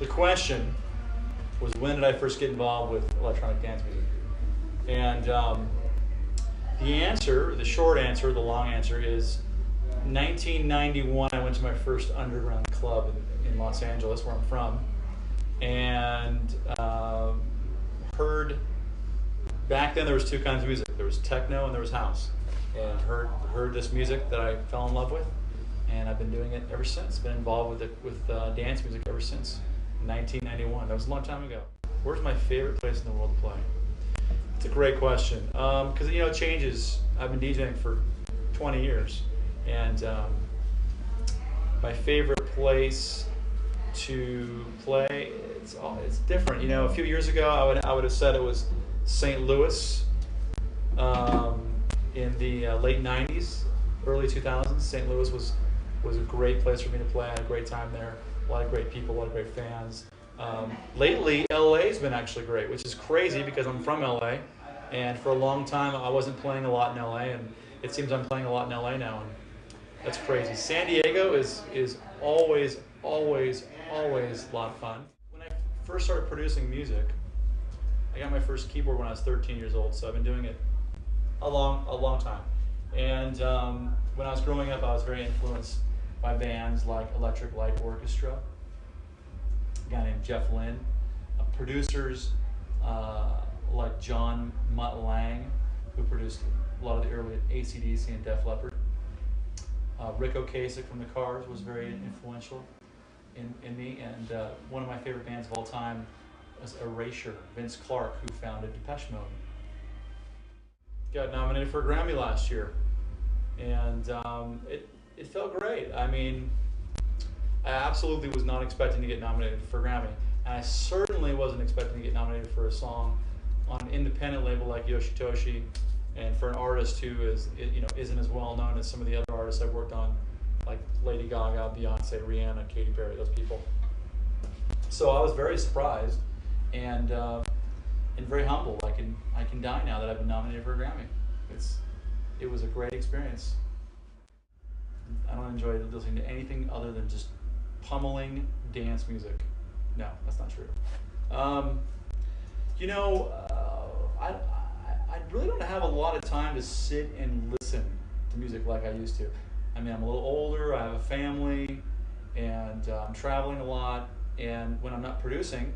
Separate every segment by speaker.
Speaker 1: The question was, when did I first get involved with electronic dance music? And the answer, the short answer, the long answer is 1991. I went to my first underground club in Los Angeles, where I'm from, and heard, back then there was two kinds of music. There was techno and there was house. And heard this music that I fell in love with, and I've been doing it ever since. Been involved with dance music ever since 1991. That was a long time ago. Where's my favorite place in the world to play? It's a great question, because it changes. I've been DJing for 20 years, and my favorite place to play, it's different. A few years ago I would have said it was St. Louis. In the late 90s, early 2000s, St. Louis was a great place for me to play. I had a great time there. A lot of great people, a lot of great fans. Lately, LA's been actually great, which is crazy because I'm from LA, and for a long time I wasn't playing a lot in LA, and it seems I'm playing a lot in LA now, and that's crazy. San Diego is always a lot of fun. When I first started producing music, I got my first keyboard when I was 13 years old, so I've been doing it a long time. And when I was growing up, I was very influenced by bands like Electric Light Orchestra, a guy named Jeff Lynne, producers like John Mutt Lang, who produced a lot of the early AC/DC and Def Leppard. Rick Ocasek from the Cars was very influential in me, and one of my favorite bands of all time was Erasure, Vince Clarke, who founded Depeche Mode. Got nominated for a Grammy last year, and it felt great. I mean, I absolutely was not expecting to get nominated for a Grammy, and I certainly wasn't expecting to get nominated for a song on an independent label like Yoshitoshi, and for an artist who isn't as well known as some of the other artists I've worked on, like Lady Gaga, Beyonce, Rihanna, Katy Perry, those people. So I was very surprised and very humble. I can die now that I've been nominated for a Grammy. It was a great experience. I don't enjoy listening to anything other than just pummeling dance music. No, that's not true. I really don't have a lot of time to sit and listen to music like I used to. I mean, I'm a little older, I have a family, and I'm traveling a lot, and when I'm not producing,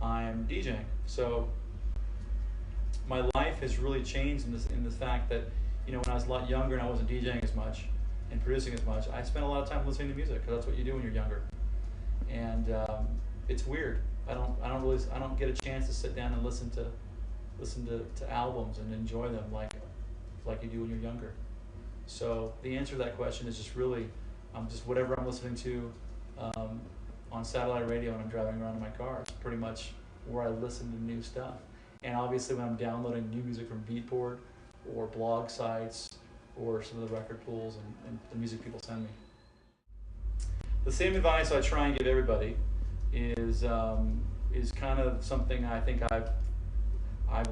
Speaker 1: I'm DJing. So my life has really changed in the fact that, when I was a lot younger and I wasn't DJing as much and producing as much, I spent a lot of time listening to music, because that's what you do when you're younger. And it's weird. I don't get a chance to sit down and listen to albums and enjoy them like you do when you're younger. So the answer to that question is just really just whatever I'm listening to on satellite radio when I'm driving around in my car. It's pretty much where I listen to new stuff. And obviously when I'm downloading new music from Beatport or blog sites or some of the record pools and the music people send me. The same advice I try and give everybody is kind of something I think I've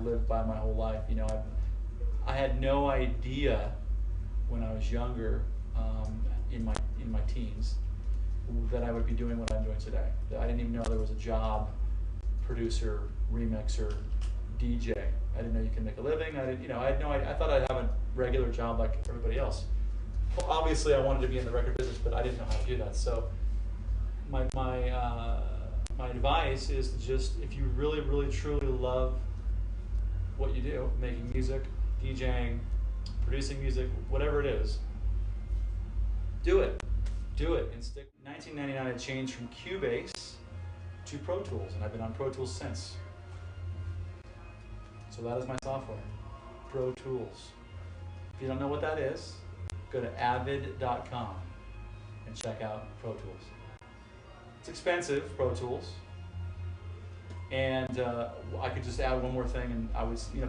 Speaker 1: lived by my whole life. I had no idea when I was younger, in my teens, that I would be doing what I'm doing today. I didn't even know there was a job, producer, remixer, DJ. I didn't know you can make a living. I had no idea. I thought I'd have a regular job like everybody else. Well, obviously, I wanted to be in the record business, but I didn't know how to do that. So, my advice is to just, if you really, really, truly love what you do, making music, DJing, producing music, whatever it is, do it. Do it and stick. In 1999, I changed from Cubase to Pro Tools, and I've been on Pro Tools since. So that is my software, Pro Tools. If you don't know what that is, go to avid.com and check out Pro Tools. It's expensive, Pro Tools. And I could just add one more thing, and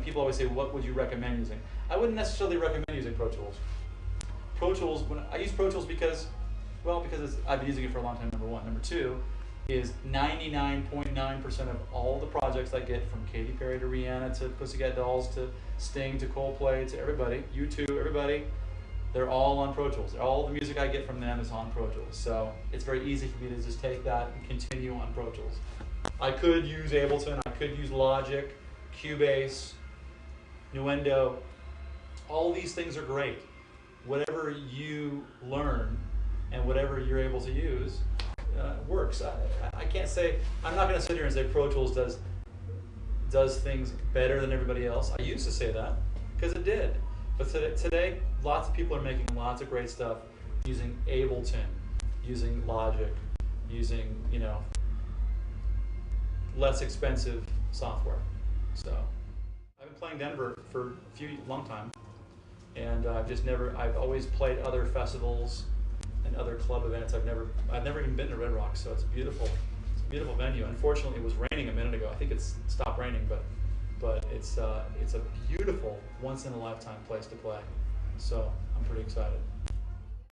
Speaker 1: people always say, what would you recommend using? I wouldn't necessarily recommend using Pro Tools. Pro Tools, I use Pro Tools because I've been using it for a long time, number one. Number two is 99.9% of all the projects I get, from Katy Perry to Rihanna to Pussycat Dolls to Sting to Coldplay to everybody, U2, everybody, They're all on Pro Tools. All the music I get from them is on Pro Tools. So it's very easy for me to just take that and continue on Pro Tools. I could use Ableton, I could use Logic, Cubase, Nuendo. All these things are great. Whatever you learn and whatever you're able to use works. I can't say, I'm not going to sit here and say Pro Tools does things better than everybody else. I used to say that because it did. But today, lots of people are making lots of great stuff using Ableton, using Logic, using, less expensive software. So I've been playing Denver for a long time, and I've always played other festivals and other club events. I've never even been to Red Rocks, so it's a beautiful venue. Unfortunately, it was raining a minute ago. I think it's stopped raining, but it's a beautiful, once in a lifetime place to play. So I'm pretty excited.